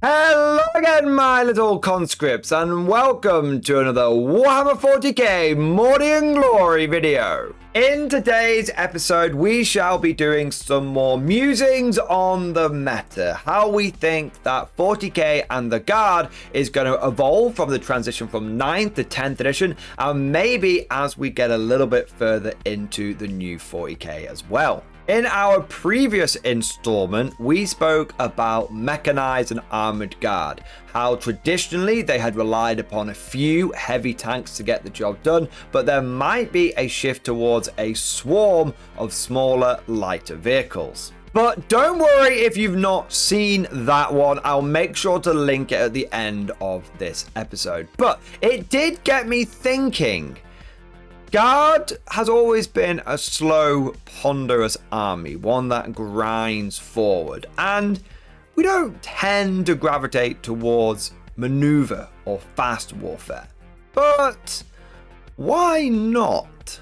Hello again, my little conscripts, and welcome to another Warhammer 40k Morty and Glory video. In today's episode, we shall be doing some more musings on the meta, how we think that 40k and the Guard is going to evolve from the transition from 9th to 10th edition, and maybe as we get a little bit further into the new 40k as well. In our previous installment, we spoke about mechanized and armored guard, how traditionally they had relied upon a few heavy tanks to get the job done, but there might be a shift towards a swarm of smaller, lighter vehicles. But don't worry if you've not seen that one, I'll make sure to link it at the end of this episode. But it did get me thinking. Guard has always been a slow, ponderous army, one that grinds forward, and we don't tend to gravitate towards maneuver or fast warfare. But why not?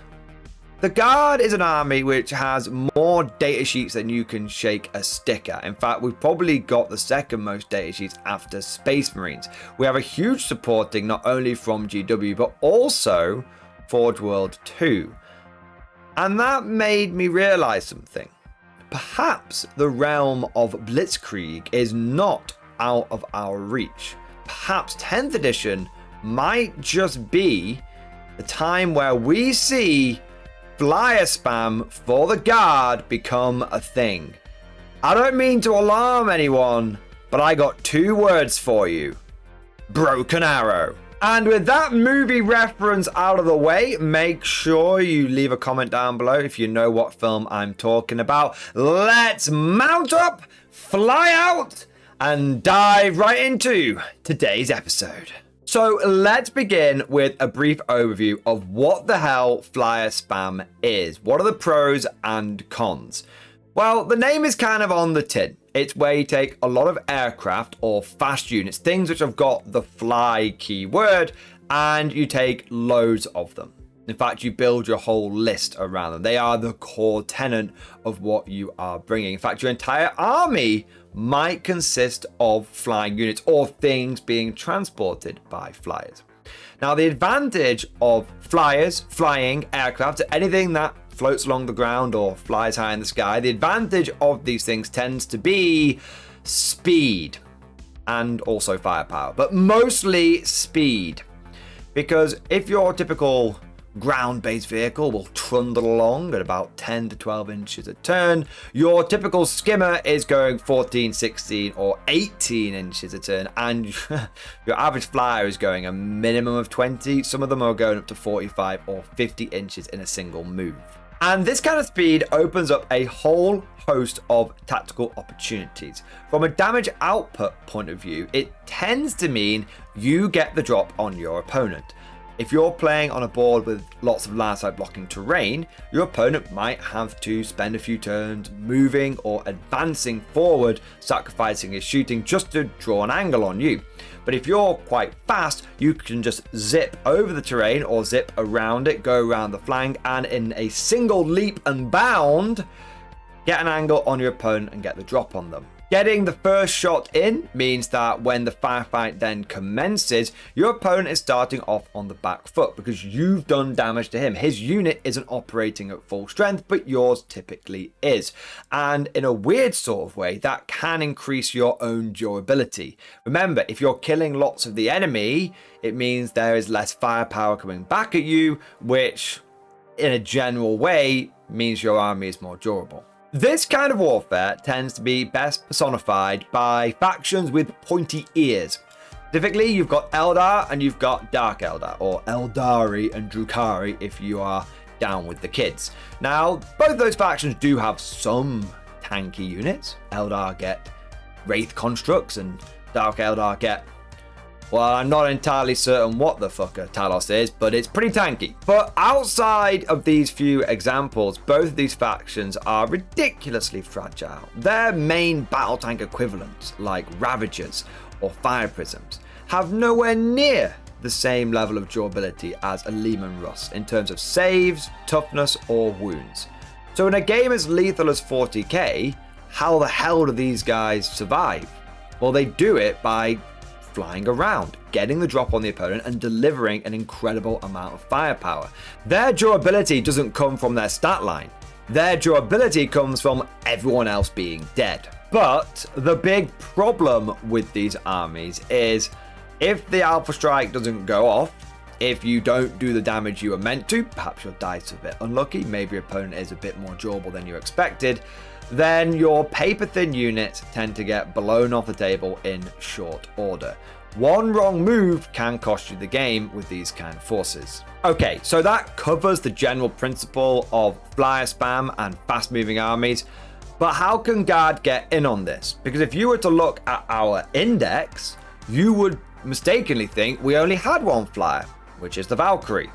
The Guard is an army which has more datasheets than you can shake a stick at. In fact, we've probably got the second most datasheets after Space Marines. We have a huge supporting not only from GW, but also Forge World 2. And that made me realize something. Perhaps the realm of Blitzkrieg is not out of our reach. Perhaps 10th edition might just be the time where we see flyer spam for the Guard become a thing. I don't mean to alarm anyone, but I got two words for you. Broken Arrow. And with that movie reference out of the way, make sure you leave a comment down below if you know what film I'm talking about. Let's mount up, fly out, and dive right into today's episode. So let's begin with a brief overview of what the hell flyer spam is. What are the pros and cons? Well, the name is kind of on the tin. It's where you take a lot of aircraft or fast units, things which have got the fly keyword, and you take loads of them. In fact, you build your whole list around them. They are the core tenet of what you are bringing. In fact, your entire army might consist of flying units or things being transported by flyers. Now, the advantage of flyers, flying aircraft, anything that floats along the ground or flies high in the sky, the advantage of these things tends to be speed and also firepower, but mostly speed. Because if your typical ground-based vehicle will trundle along at about 10 to 12 inches a turn, your typical skimmer is going 14, 16 or 18 inches a turn, and your average flyer is going a minimum of 20. Some of them are going up to 45 or 50 inches in a single move. And this kind of speed opens up a whole host of tactical opportunities. From a damage output point of view, it tends to mean you get the drop on your opponent. If you're playing on a board with lots of landslide blocking terrain, your opponent might have to spend a few turns moving or advancing forward, sacrificing his shooting just to draw an angle on you. But if you're quite fast, you can just zip over the terrain or zip around it, go around the flank, and in a single leap and bound, get an angle on your opponent and get the drop on them. Getting the first shot in means that when the firefight then commences, your opponent is starting off on the back foot because you've done damage to him. His unit isn't operating at full strength, but yours typically is. And in a weird sort of way, that can increase your own durability. Remember, if you're killing lots of the enemy, it means there is less firepower coming back at you, which in a general way means your army is more durable. This kind of warfare tends to be best personified by factions with pointy ears. Typically, you've got Eldar and you've got Dark Eldar, or Eldari and Drukhari if you are down with the kids. Now, both those factions do have some tanky units. Eldar get Wraith constructs and Dark Eldar get, well, I'm not entirely certain what the fuck a Talos is, but it's pretty tanky. But outside of these few examples, both of these factions are ridiculously fragile. Their main battle tank equivalents, like Ravagers or Fire Prisms, have nowhere near the same level of durability as a Lehman Russ in terms of saves, toughness, or wounds. So in a game as lethal as 40k, how the hell do these guys survive? Well, they do it by flying around, getting the drop on the opponent and delivering an incredible amount of firepower. Their durability doesn't come from their stat line. Their durability comes from everyone else being dead. But the big problem with these armies is if the Alpha Strike doesn't go off, if you don't do the damage you were meant to, perhaps your dice are a bit unlucky, maybe your opponent is a bit more durable than you expected, then your paper-thin units tend to get blown off the table in short order. One wrong move can cost you the game with these kind of forces. Okay, so that covers the general principle of flyer spam and fast-moving armies, but how can Guard get in on this? Because if you were to look at our index, you would mistakenly think we only had one flyer, which is the Valkyrie,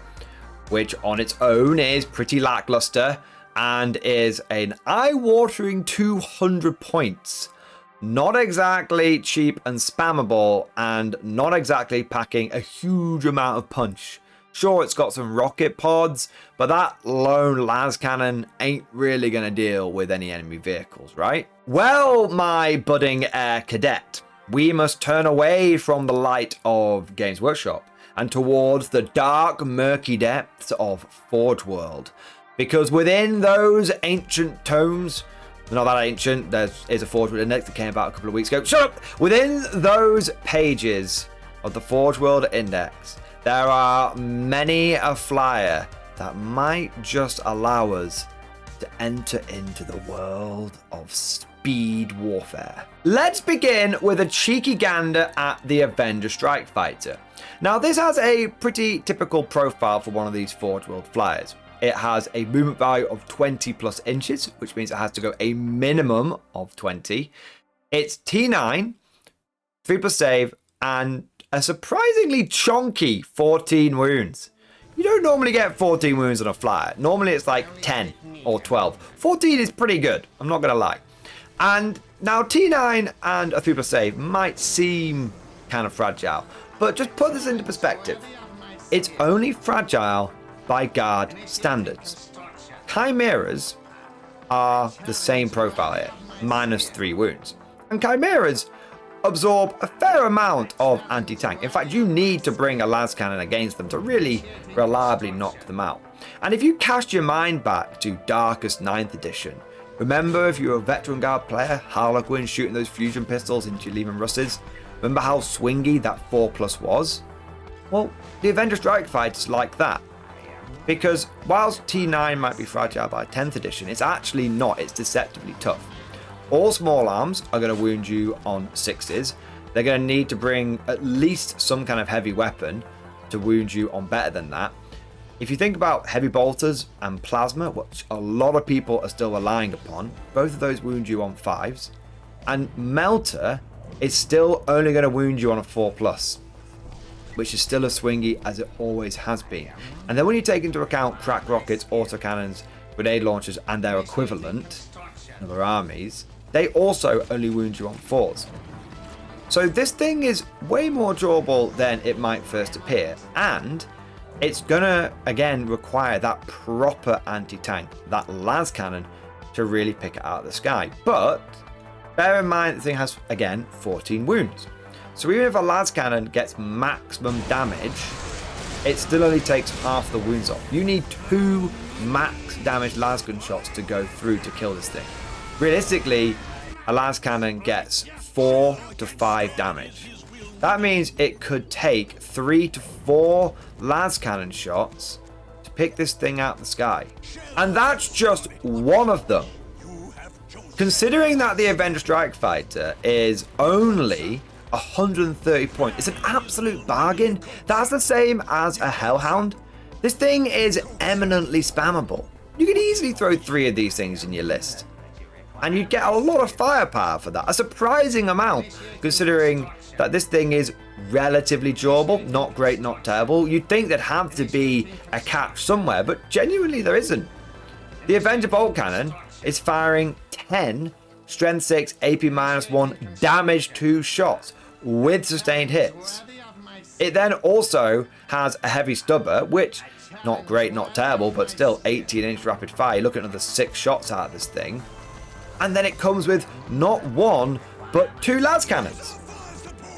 which on its own is pretty lackluster and is an eye-watering 200 points. Not exactly cheap and spammable, and not exactly packing a huge amount of punch. Sure, it's got some rocket pods, but that lone las cannon ain't really going to deal with any enemy vehicles, right? Well, my budding air cadet, we must turn away from the light of Games Workshop and towards the dark, murky depths of Forge World. Because within those ancient tomes, not that ancient, there is a Forge World Index that came about a couple of weeks ago. Shut up! Within those pages of the Forge World Index, there are many a flyer that might just allow us to enter into the world of speed warfare. Let's begin with a cheeky gander at the Avenger Strike Fighter. Now, this has a pretty typical profile for one of these Forge World flyers. It has a movement value of 20 plus inches, which means it has to go a minimum of 20. It's T9, 3 plus save, and a surprisingly chonky 14 wounds. You don't normally get 14 wounds on a flyer. Normally it's like 10 or 12. 14 is pretty good, I'm not going to lie. And now T9 and a 3 plus save might seem kind of fragile, but just put this into perspective. It's only fragile by Guard standards. Chimeras are the same profile here, minus 3 wounds. And Chimeras absorb a fair amount of anti-tank. In fact, you need to bring a las cannon against them to really reliably knock them out. And if you cast your mind back to Darkest 9th edition, remember if you're a veteran Guard player, Harlequin shooting those fusion pistols into your Lehman Russes? Remember how swingy that 4+ was? Well, the Avenger Strike Fighter's like that. Because whilst T9 might be fragile by 10th edition, it's actually not, it's deceptively tough. All small arms are going to wound you on 6s. They're going to need to bring at least some kind of heavy weapon to wound you on better than that. If you think about heavy bolters and plasma, which a lot of people are still relying upon, both of those wound you on 5s. And melter is still only going to wound you on a 4+. Which is still as swingy as it always has been. And then when you take into account crack rockets, autocannons, grenade launchers, and their equivalent, other armies, they also only wound you on 4s. So this thing is way more durable than it might first appear, and it's gonna, again, require that proper anti-tank, that las cannon, to really pick it out of the sky. But bear in mind the thing has, again, 14 wounds. So even if a las cannon gets maximum damage, it still only takes half the wounds off. You need 2 max damage las gun shots to go through to kill this thing. Realistically, a las cannon gets 4 to 5 damage. That means it could take 3 to 4 las cannon shots to pick this thing out of the sky. And that's just one of them. Considering that the Avenger Strike Fighter is only 130 points. It's an absolute bargain. That's the same as a Hellhound. This thing is eminently spammable. You could easily throw 3 of these things in your list. And you'd get a lot of firepower for that. A surprising amount, considering that this thing is relatively durable. Not great, not terrible. You'd think there'd have to be a catch somewhere, but genuinely there isn't. The Avenger Bolt Cannon is firing 10 Strength 6, AP -1, damage 2 shots with sustained hits. It then also has a heavy stubber, which, not great, not terrible, but still 18-inch rapid fire. Look at another 6 shots out of this thing. And then it comes with not 1, but 2 las cannons.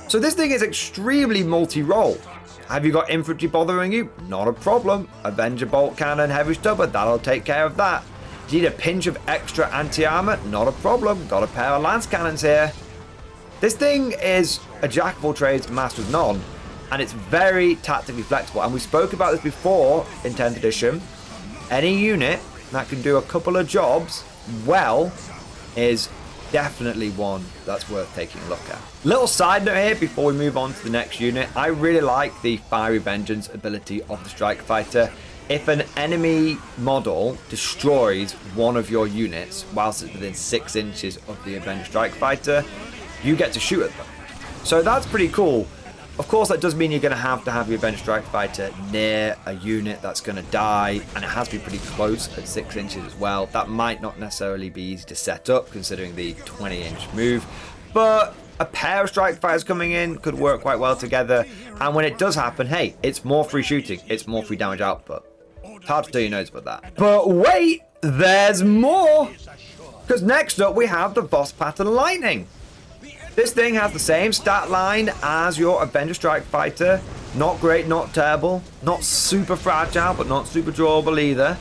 So this thing is extremely multi-role. Have you got infantry bothering you? Not a problem. Avenger bolt cannon, heavy stubber, that'll take care of that. Do you need a pinch of extra anti-armor? Not a problem. Got a pair of lance cannons here. This thing is a jack of all trades, master of none, and it's very tactically flexible. And we spoke about this before in 10th edition. Any unit that can do a couple of jobs well is definitely one that's worth taking a look at. Little side note here before we move on to the next unit. I really like the Fiery Vengeance ability of the Strike Fighter. If an enemy model destroys one of your units whilst it's within 6 inches of the Avenger Strike Fighter, you get to shoot at them. So that's pretty cool. Of course, that does mean you're going to have your Avenger Strike Fighter near a unit that's going to die, and it has to be pretty close at 6 inches as well. That might not necessarily be easy to set up considering the 20-inch move, but a pair of Strike Fighters coming in could work quite well together. And when it does happen, hey, it's more free shooting, it's more free damage output. It's hard to tell you notes about that. But wait, there's more! Because next up we have the Boss Pattern Lightning. This thing has the same stat line as your Avenger Strike Fighter. Not great, not terrible. Not super fragile, but not super drawable either.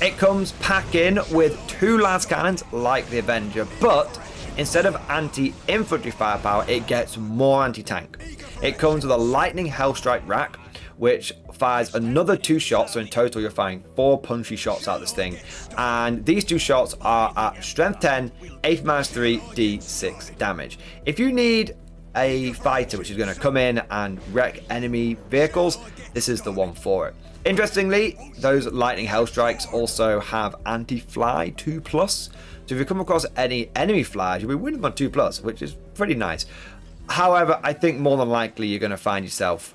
It comes packing with 2 lance cannons like the Avenger, but instead of anti-infantry firepower, it gets more anti-tank. It comes with a Lightning Hellstrike rack, which fires another 2 shots, so in total you're firing 4 punchy shots out of this thing. And these 2 shots are at strength 10, -3, d6 damage. If you need a fighter which is going to come in and wreck enemy vehicles, this is the one for it. Interestingly, those Lightning Hellstrikes also have anti-fly 2+. So if you come across any enemy flyers, you'll be winning on 2+, which is pretty nice. However, I think more than likely you're going to find yourself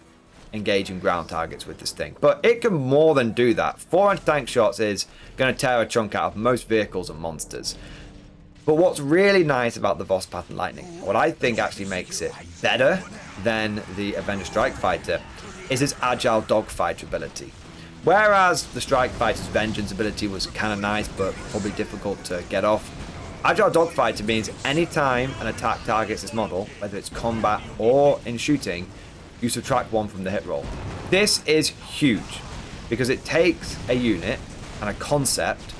engaging ground targets with this thing. But it can more than do that. 4 anti-tank shots is going to tear a chunk out of most vehicles and monsters. But what's really nice about the Boss Pattern Lightning, what I think actually makes it better than the Avenger Strike Fighter, is its Agile Dogfighter ability. Whereas the Strike Fighter's Vengeance ability was kind of nice but probably difficult to get off, Agile Dogfighter means anytime an attack targets this model, whether it's combat or in shooting, you subtract 1 from the hit roll. This is huge because it takes a unit and a concept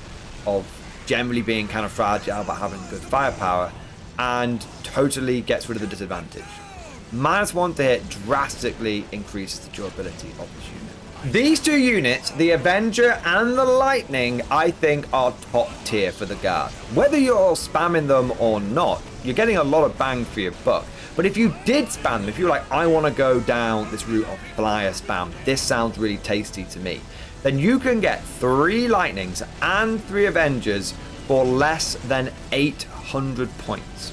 of generally being kind of fragile but having good firepower and totally gets rid of the disadvantage. -1 to hit drastically increases the durability of this unit. These 2 units, the Avenger and the Lightning, I think are top tier for the Guard. Whether you're spamming them or not, you're getting a lot of bang for your buck. But if you did spam them, if you're like, I want to go down this route of flyer spam, this sounds really tasty to me, then you can get 3 Lightnings and 3 Avengers for less than 800 points.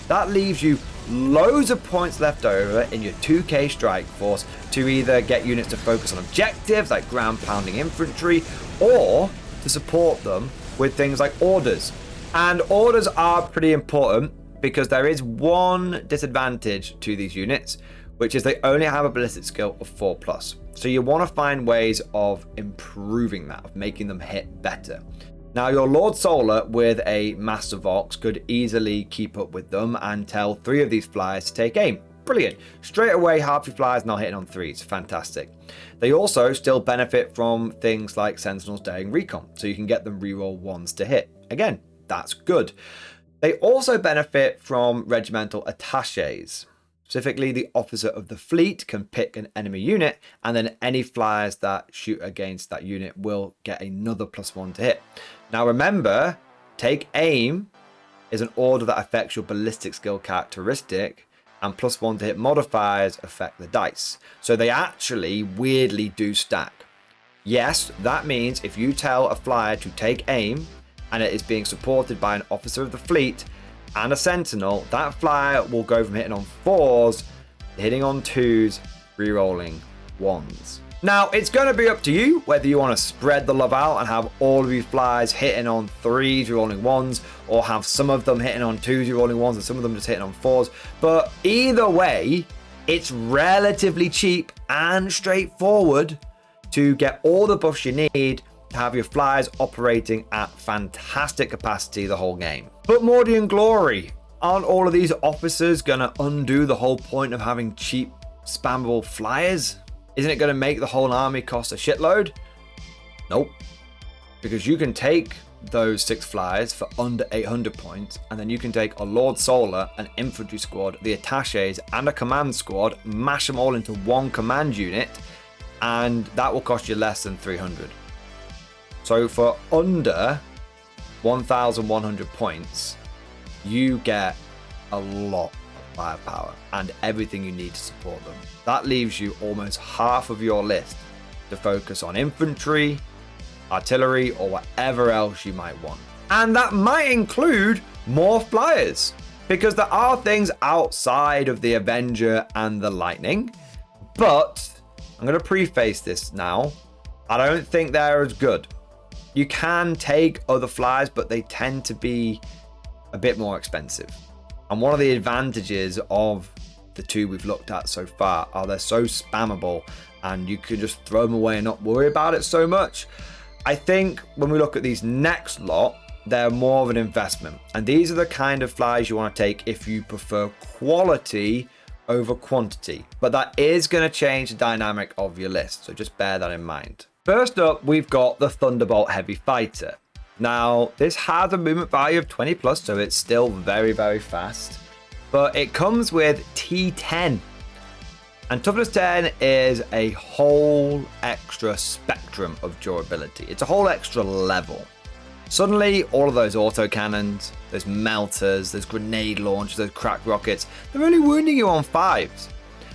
That leaves you loads of points left over in your 2k strike force to either get units to focus on objectives like ground pounding infantry, or to support them with things like orders. And orders are pretty important because there is one disadvantage to these units, which is they only have a ballistic skill of 4+. So you want to find ways of improving that, of making them hit better. Now, your Lord Solar with a Master Vox could easily keep up with them and tell 3 of these flyers to take aim. Brilliant. Straight away, half your flyers now hitting on 3s. Fantastic. They also still benefit from things like Sentinel's Daring Recon, so you can get them reroll 1s to hit. Again, that's good. They also benefit from regimental attaches. Specifically, the officer of the fleet can pick an enemy unit, and then any flyers that shoot against that unit will get another +1 to hit. Now remember, take aim is an order that affects your ballistic skill characteristic, and +1 to hit modifiers affect the dice. So they actually weirdly do stack. Yes, that means if you tell a flyer to take aim, and it is being supported by an officer of the fleet and a sentinel, that flyer will go from hitting on 4s to hitting on 2s, rerolling 1s. Now, it's going to be up to you whether you want to spread the love out and have all of your flyers hitting on 3s, rerolling 1s, or have some of them hitting on 2s, rerolling 1s, and some of them just hitting on 4s. But either way, it's relatively cheap and straightforward to get all the buffs you need to have your flyers operating at fantastic capacity the whole game. But Mordian Glory, aren't all of these officers gonna undo the whole point of having cheap, spammable flyers? Isn't it gonna make the whole army cost a shitload? Nope. Because you can take those 6 flyers for under 800 points, and then you can take a Lord Solar, an infantry squad, the attaches, and a command squad, mash them all into one command unit, and that will cost you less than 300. So for under 1,100 points, you get a lot of firepower and everything you need to support them. That leaves you almost half of your list to focus on infantry, artillery, or whatever else you might want. And that might include more flyers, because there are things outside of the Avenger and the Lightning, but I'm going to preface this now. I don't think they're as good. You can take other flyers, but they tend to be a bit more expensive. And one of the advantages of the 2 we've looked at so far are they're so spammable and you can just throw them away and not worry about it so much. I think when we look at these next lot, they're more of an investment. And these are the kind of flyers you want to take if you prefer quality over quantity. But that is going to change the dynamic of your list, so just bear that in mind. First up, we've got the Thunderbolt Heavy Fighter. Now, this has a movement value of 20 plus, so it's still very, very fast. But it comes with T10. And Toughness 10 is a whole extra spectrum of durability. It's a whole extra level. Suddenly, all of those autocannons, those melters, those grenade launchers, those crack rockets, they're only wounding you on 5s.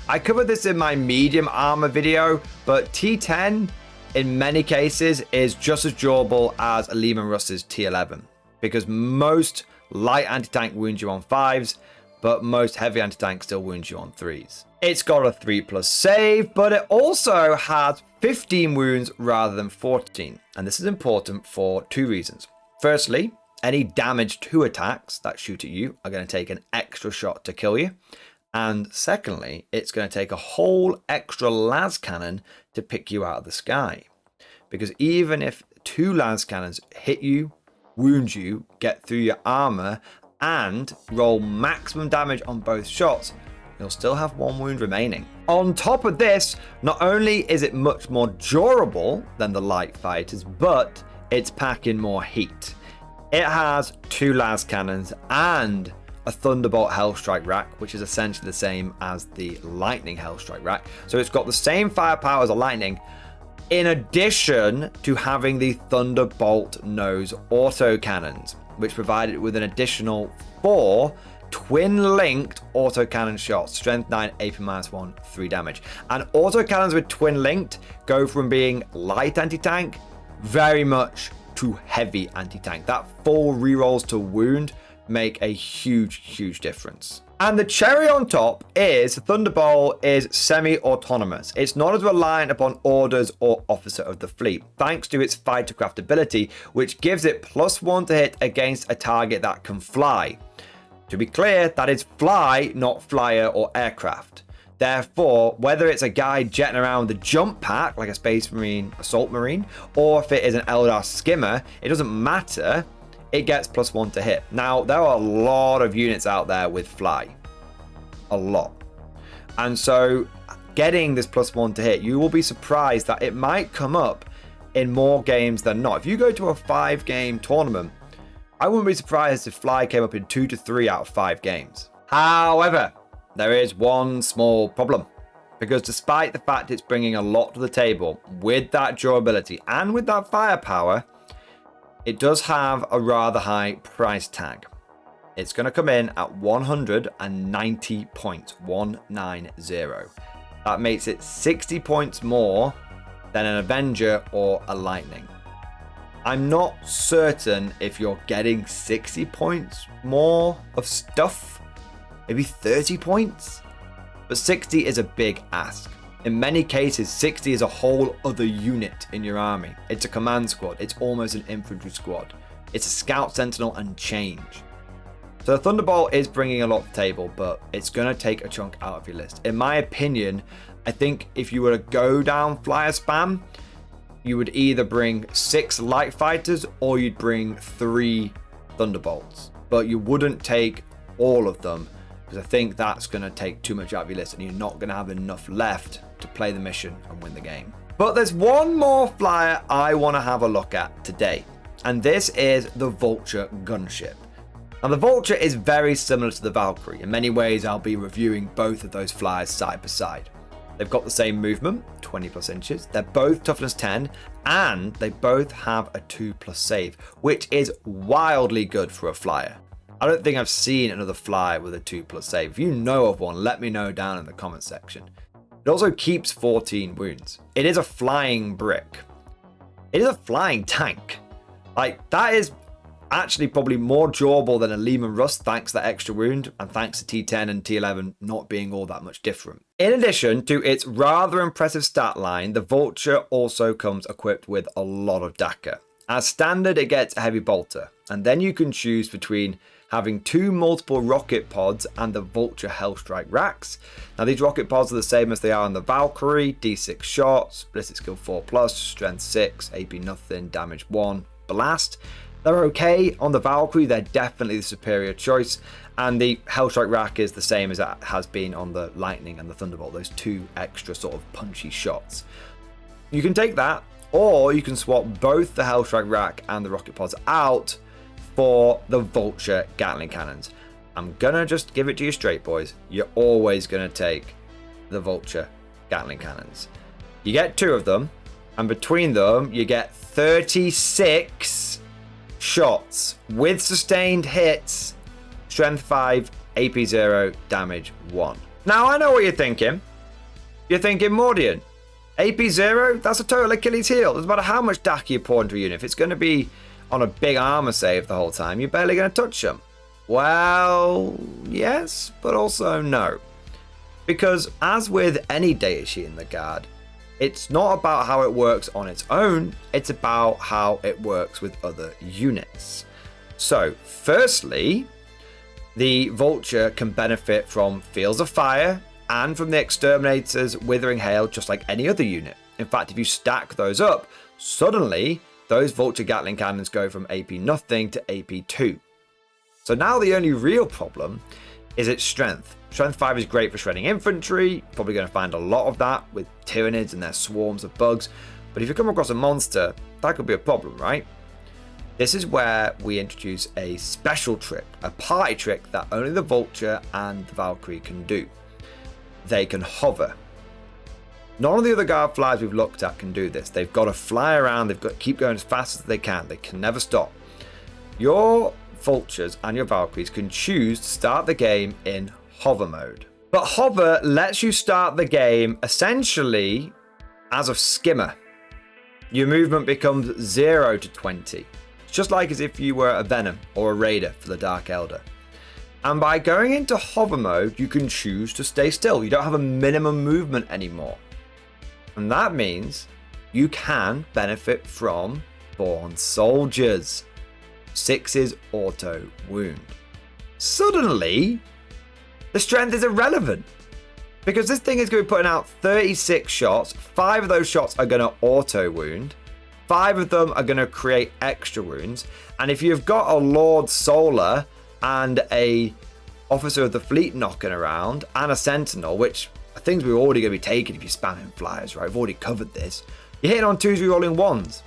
I covered this in my medium armor video, but T10 in many cases is just as durable as a Lehman Russ's T11, because most light anti-tank wounds you on 5s, but most heavy anti-tank still wounds you on 3s. It's got a 3+ save, but it also has 15 wounds rather than 14. And this is important for 2 reasons. Firstly, any damage to attacks that shoot at you are going to take an extra shot to kill you. And secondly, it's going to take a whole extra las cannon to pick you out of the sky. Because even if 2 las cannons hit you, wound you, get through your armor, and roll maximum damage on both shots, you'll still have 1 wound remaining. On top of this, not only is it much more durable than the light fighters, but it's packing more heat. It has 2 las cannons and a Thunderbolt Hellstrike rack, which is essentially the same as the Lightning Hellstrike rack. So it's got the same firepower as a Lightning, in addition to having the Thunderbolt nose autocannons, which provide it with an additional 4 twin-linked autocannon shots, strength 9, AP -1, 3 damage. And autocannons with twin-linked go from being light anti-tank very much to heavy anti-tank. That full rerolls to wound make a huge difference. And the cherry on top is Thunderbolt is semi-autonomous. It's not as reliant upon orders or officer of the fleet, thanks to its fightercraft ability, which gives it +1 to hit against a target that can fly. To be clear, that is fly, not flyer or aircraft. Therefore, whether it's a guy jetting around the jump pack, like a Space Marine, Assault Marine, or if it is an Eldar skimmer, it doesn't matter. It gets +1 to hit. Now, there are a lot of units out there with fly. A lot. And so, getting this +1 to hit, you will be surprised that it might come up in more games than not. If you go to a 5-game tournament, I wouldn't be surprised if fly came up in 2 to 3 out of 5 games. However, there is one small problem. Because despite the fact it's bringing a lot to the table with that durability and with that firepower, it does have a rather high price tag. It's going to come in at 190 points, 190. That makes it 60 points more than an Avenger or a Lightning. I'm not certain if you're getting 60 points more of stuff, maybe 30 points, but 60 is a big ask. In many cases, 60 is a whole other unit in your army. It's a command squad. It's almost an infantry squad. It's a scout sentinel and change. So the Thunderbolt is bringing a lot to the table, but it's going to take a chunk out of your list. In my opinion, I think if you were to go down flyer spam, you would either bring 6 light fighters or you'd bring 3 Thunderbolts. But you wouldn't take all of them, because I think that's going to take too much out of your list and you're not going to have enough left to play the mission and win the game. But there's one more flyer I want to have a look at today, and this is the Vulture gunship. Now the Vulture is very similar to the Valkyrie. In many ways I'll be reviewing both of those flyers side by side. They've got the same movement, 20 plus inches. They're both toughness 10, and they both have a 2+ save, which is wildly good for a flyer. I don't think I've seen another flyer with a 2+ save. If you know of one, let me know down in the comment section. It also keeps 14 wounds. It is a flying brick. It is a flying tank. Like, that is actually probably more durable than a Lehman Rust thanks to that extra wound, and thanks to T10 and T11 not being all that much different. In addition to its rather impressive stat line, the Vulture also comes equipped with a lot of DACA. As standard, it gets a heavy bolter, and then you can choose between having 2 multiple rocket pods and the Vulture Hellstrike racks. Now these rocket pods are the same as they are on the Valkyrie, D6 shots, ballistic skill 4+, strength 6, AP nothing, damage 1, blast. They're okay on the Valkyrie, they're definitely the superior choice, and the Hellstrike rack is the same as it has been on the Lightning and the Thunderbolt, those 2 extra sort of punchy shots. You can take that, or you can swap both the Hellstrike rack and the rocket pods out for the Vulture Gatling cannons. I'm gonna just give it to you straight, boys. You're always gonna take the Vulture Gatling cannons. You get 2 of them, and between them you get 36 shots with sustained hits, strength 5, AP 0, damage 1. Now I know what you're thinking. You're thinking, Mordian, AP 0, that's a total Achilles heel. Doesn't matter how much DACA you pour into a unit. If it's going to be on a big armor save the whole time, you're barely going to touch them. Well, yes, but also no. Because as with any data sheet in the guard, it's not about how it works on its own, it's about how it works with other units. So, firstly, the Vulture can benefit from Fields of Fire and from the Exterminator's Withering Hail just like any other unit. In fact, if you stack those up, suddenly those Vulture Gatling cannons go from AP nothing to AP 2. So now the only real problem is its strength. Strength 5 is great for shredding infantry, probably going to find a lot of that with Tyranids and their swarms of bugs, but if you come across a monster, that could be a problem, right? This is where we introduce a special trick, a party trick that only the Vulture and the Valkyrie can do. They can hover. None of the other guard flyers we've looked at can do this. They've got to fly around, they've got to keep going as fast as they can never stop. Your Vultures and your Valkyries can choose to start the game in hover mode. But hover lets you start the game essentially as a skimmer. Your movement becomes 0 to 20. It's just like as if you were a Venom or a Raider for the Dark Elder. And by going into hover mode, you can choose to stay still. You don't have a minimum movement anymore. And that means you can benefit from Born Soldiers. 6's auto wound. Suddenly, the strength is irrelevant because this thing is going to be putting out 36 shots. 5 of those shots are going to auto wound. 5 of them are going to create extra wounds. And if you've got a Lord Solar and a Officer of the Fleet knocking around and a Sentinel, which are things we're already going to be taking if you're spamming flyers, right? We've already covered this. You're hitting on 2s, rerolling 1s.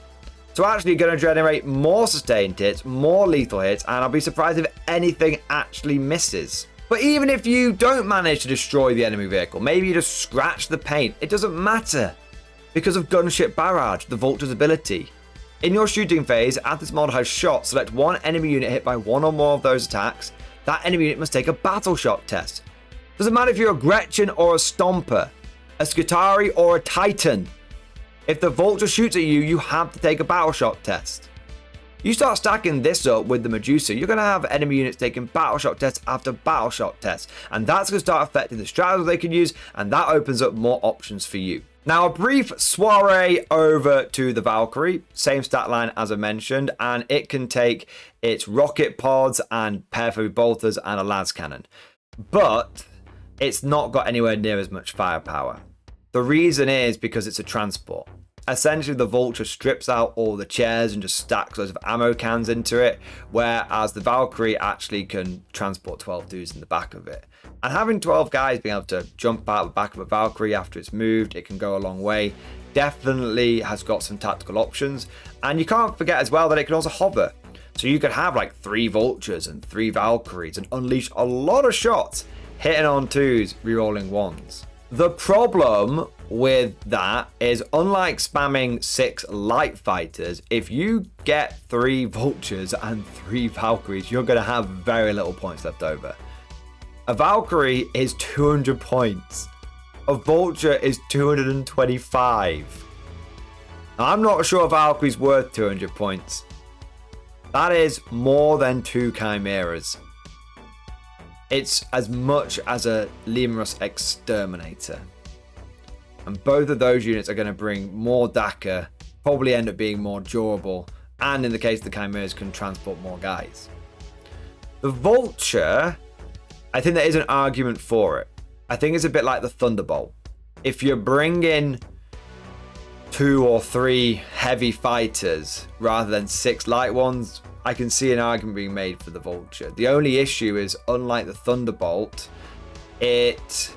So actually you're going to generate more sustained hits, more lethal hits, and I'll be surprised if anything actually misses. But even if you don't manage to destroy the enemy vehicle, maybe you just scratch the paint, it doesn't matter. Because of Gunship Barrage, the Vulture's ability. In your shooting phase, as this mod has shot, select one enemy unit hit by one or more of those attacks. That enemy unit must take a battle shot test. Doesn't matter if you're a Gretchen or a Stomper, a Skitarii or a Titan. If the Vulture shoots at you, you have to take a battle shot test. You start stacking this up with the Medusa, you're going to have enemy units taking battle shot tests after battle shot tests. And that's going to start affecting the strategies they can use, and that opens up more options for you. Now, a brief soiree over to the Valkyrie, same stat line as I mentioned, and it can take its rocket pods and Perfect bolters and a las cannon. But it's not got anywhere near as much firepower. The reason is because it's a transport. essentially the Vulture strips out all the chairs and just stacks loads of ammo cans into it, whereas the Valkyrie actually can transport 12 dudes in the back of it. And having 12 guys being able to jump out the back of a Valkyrie after it's moved, it can go a long way. Definitely has got some tactical options. And you can't forget as well that it can also hover. So you could have like 3 Vultures and 3 Valkyries and unleash a lot of shots, hitting on 2s, rerolling 1s. The problem with that is, unlike spamming 6 light fighters, if you get 3 Vultures and 3 Valkyries, you're going to have very little points left over. A Valkyrie is 200 points. A Vulture is 225. Now, I'm not sure a Valkyrie's worth 200 points. That is more than 2 Chimeras. It's as much as a Lemurus Exterminator. And both of those units are going to bring more DACA, probably end up being more durable, and in the case of the Chimeras, can transport more guys. The Vulture, I think there is an argument for it. I think it's a bit like the Thunderbolt. If you're bringing 2 or 3 heavy fighters rather than 6 light ones, I can see an argument being made for the Vulture. The only issue is, unlike the Thunderbolt, it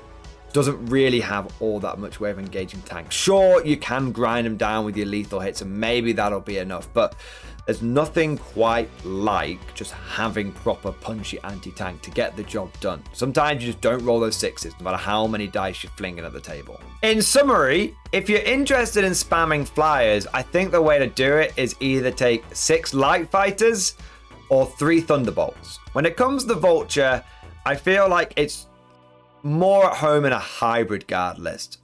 doesn't really have all that much way of engaging tanks. Sure, you can grind them down with your lethal hits, and maybe that'll be enough, but there's nothing quite like just having proper punchy anti-tank to get the job done. Sometimes you just don't roll those 6s, no matter how many dice you're flinging at the table. In summary, if you're interested in spamming flyers, I think the way to do it is either take 6 light fighters or 3 Thunderbolts. When it comes to the Vulture, I feel like it's more at home in a hybrid guard list.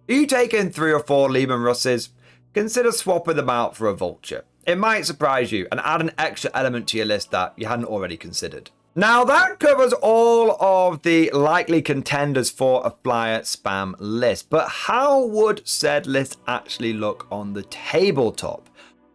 Are you taking 3 or 4 Lehman Russes? Consider swapping them out for a Vulture. It might surprise you and add an extra element to your list that you hadn't already considered. Now that covers all of the likely contenders for a flyer spam list, but how would said list actually look on the tabletop?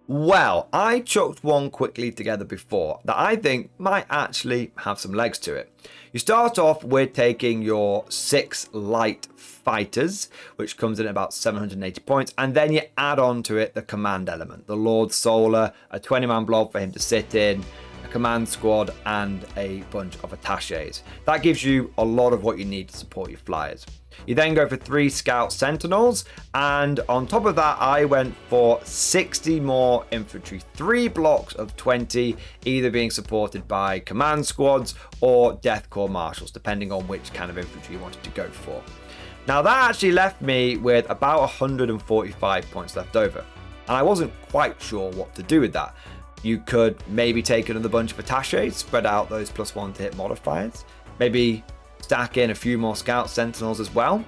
Well, I chucked one quickly together before that I think might actually have some legs to it. You start off with taking your 6 light fighters, which comes in at about 780 points, and then you add on to it the command element, the Lord Solar, a 20-man blob for him to sit in, a command squad, and a bunch of attaches. That gives you a lot of what you need to support your flyers. You then go for 3 Scout Sentinels, and on top of that, I went for 60 more infantry, 3 blocks of 20, either being supported by command squads or Death Corps Marshals, depending on which kind of infantry you wanted to go for. Now that actually left me with about 145 points left over, and I wasn't quite sure what to do with that. You could maybe take another bunch of attaches, spread out those +1 to hit modifiers, maybe stack in a few more Scout Sentinels as well.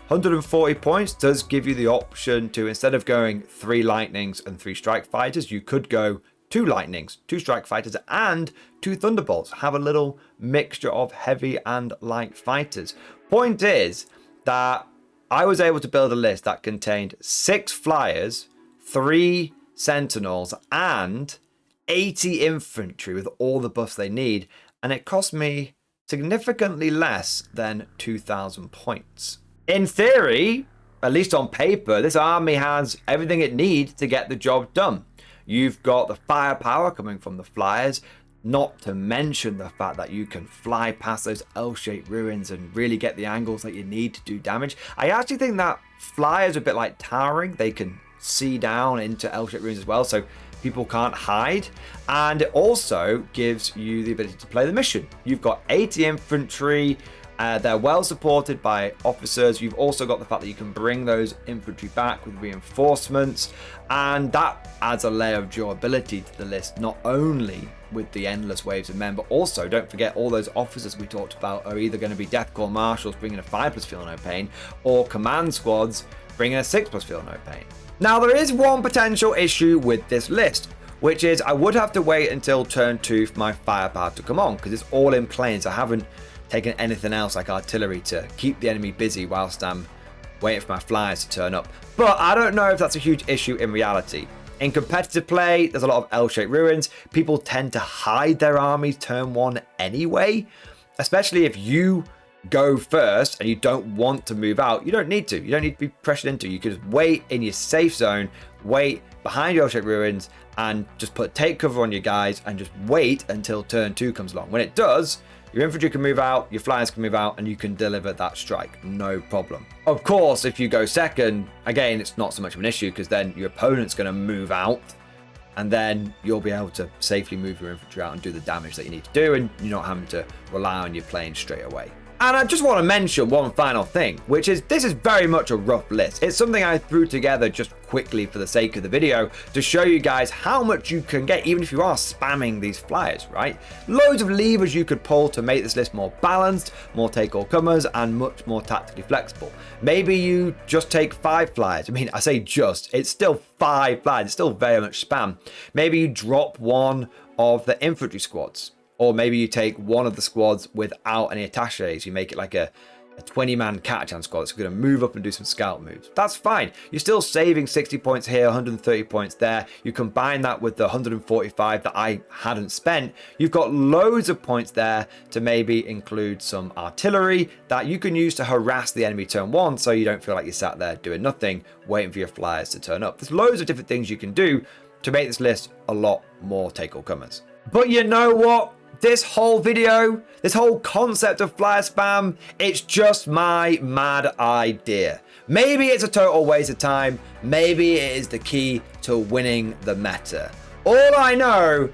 140 points does give you the option to, instead of going 3 Lightnings and 3 Strike Fighters, you could go 2 Lightnings, 2 Strike Fighters, and 2 Thunderbolts. Have a little mixture of heavy and light fighters. Point is that I was able to build a list that contained 6 Flyers, 3 Sentinels, and 80 infantry with all the buffs they need, and it cost me significantly less than 2,000 points. In theory, at least on paper, this army has everything it needs to get the job done. You've got the firepower coming from the flyers, not to mention the fact that you can fly past those L-shaped ruins and really get the angles that you need to do damage. I actually think that flyers are a bit like towering. They can see down into L-shaped ruins as well, so people can't hide, and it also gives you the ability to play the mission. You've got 80 infantry, they're well supported by officers. You've also got the fact that you can bring those infantry back with reinforcements, and that adds a layer of durability to the list, not only with the endless waves of men, but also don't forget all those officers we talked about are either going to be Death Corps Marshals bringing a 5+ feel no pain, or command squads bringing a 6+ feel no pain. Now, there is one potential issue with this list, which is I would have to wait until turn 2 for my firepower to come on, because it's all in planes. I haven't taken anything else like artillery to keep the enemy busy whilst I'm waiting for my flyers to turn up. But I don't know if that's a huge issue in reality. In competitive play, there's a lot of L-shaped ruins. People tend to hide their armies turn 1 anyway, especially if you go first and you don't want to move out. You don't need to. You don't need to be pressured into. You can just wait in your safe zone, wait behind your ship ruins and just put take cover on your guys and just wait until turn 2 comes along. When it does, your infantry can move out, your flyers can move out, and you can deliver that strike, no problem. Of course, if you go second, again, it's not so much of an issue because then your opponent's going to move out, and then you'll be able to safely move your infantry out and do the damage that you need to do, and you're not having to rely on your planes straight away. And I just want to mention one final thing, which is this is very much a rough list. It's something I threw together just quickly for the sake of the video to show you guys how much you can get even if you are spamming these flyers, right? Loads of levers you could pull to make this list more balanced, more take all comers, and much more tactically flexible. Maybe you just take 5 flyers. I mean, I say just, it's still 5 flyers. It's still very much spam. Maybe you drop one of the infantry squads. Or maybe you take one of the squads without any attaches. You make it like a 20-man Catachan squad that's going to move up and do some scout moves. That's fine. You're still saving 60 points here, 130 points there. You combine that with the 145 that I hadn't spent. You've got loads of points there to maybe include some artillery that you can use to harass the enemy turn 1 so you don't feel like you sat there doing nothing, waiting for your flyers to turn up. There's loads of different things you can do to make this list a lot more take-all-comers. But you know what? This whole video, this whole concept of flyer spam, it's just my mad idea. Maybe it's a total waste of time. Maybe it is the key to winning the meta. All I know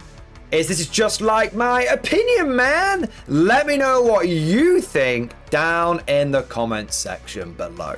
is this is just like my opinion, man. Let me know what you think down in the comments section below.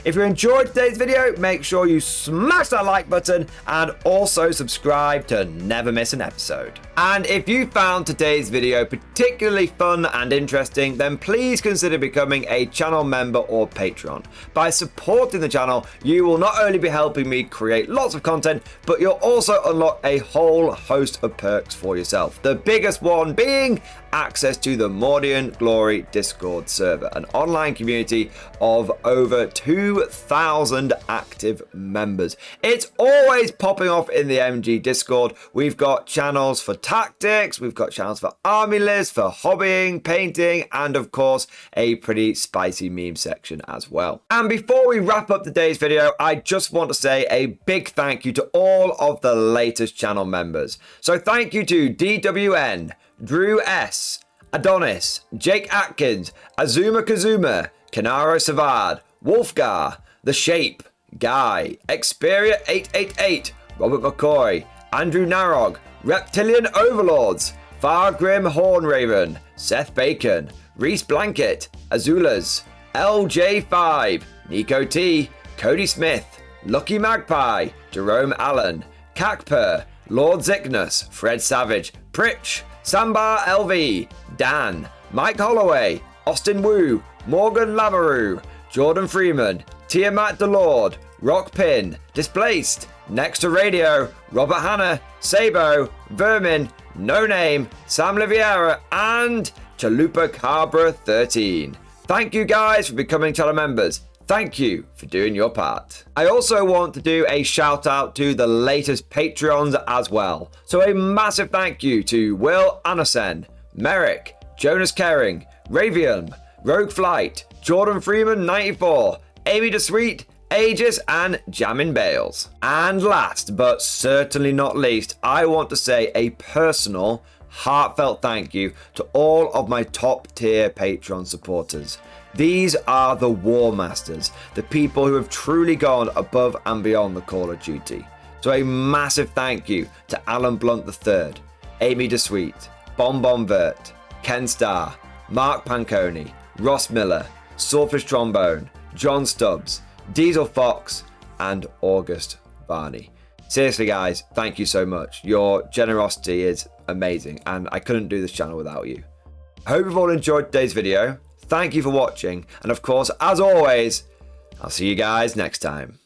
If you enjoyed today's video, make sure you smash that like button and also subscribe to never miss an episode. And if you found today's video particularly fun and interesting, then please consider becoming a channel member or patron. By supporting the channel, you will not only be helping me create lots of content, but you'll also unlock a whole host of perks for yourself. The biggest one being access to the Mordian Glory Discord server, an online community of over 2,000 active members. It's always popping off in the MG Discord. We've got channels for tactics, we've got channels for army lists, for hobbying, painting, and of course a pretty spicy meme section as well. And before we wrap up today's video, I just want to say a big thank you to all of the latest channel members. So thank you to DWN, Drew S, Adonis, Jake Atkins, Azuma Kazuma, Kanaro Savad, Wolfgar, The Shape, Guy, Xperia 888, Robert McCoy, Andrew Narog, Reptilian Overlords, Fargrim Hornraven, Seth Bacon, Reese Blanket, Azulas, LJ5, Nico T, Cody Smith, Lucky Magpie, Jerome Allen, Kakper, Lord Zickness, Fred Savage, Pritch, Sambar LV, Dan, Mike Holloway, Austin Wu, Morgan Lamoureux, Jordan Freeman, Tiamat DeLord, Rock Pin, Displaced, Next to Radio, Robert Hanna, Sabo, Vermin, No Name, Sam Liviera, and Chalupa Cabra 13. Thank you guys for becoming channel members. Thank you for doing your part. I also want to do a shout out to the latest Patreons as well. So a massive thank you to Will Anderson, Merrick, Jonas Kering, Ravium, Rogue Flight, Jordan Freeman 94, Amy DeSweet, Aegis, and Jamin Bales. And last but certainly not least, I want to say a personal, heartfelt thank you to all of my top tier Patreon supporters. These are the War Masters, the people who have truly gone above and beyond the Call of Duty. So a massive thank you to Alan Blunt III, Amy DeSweet, Bon Bon Vert, Ken Starr, Mark Panconi, Ross Miller, Swordfish Trombone, John Stubbs, Diesel Fox, and August Barney. Seriously guys, thank you so much. Your generosity is amazing and I couldn't do this channel without you. I hope you've all enjoyed today's video. Thank you for watching, and of course, as always, I'll see you guys next time.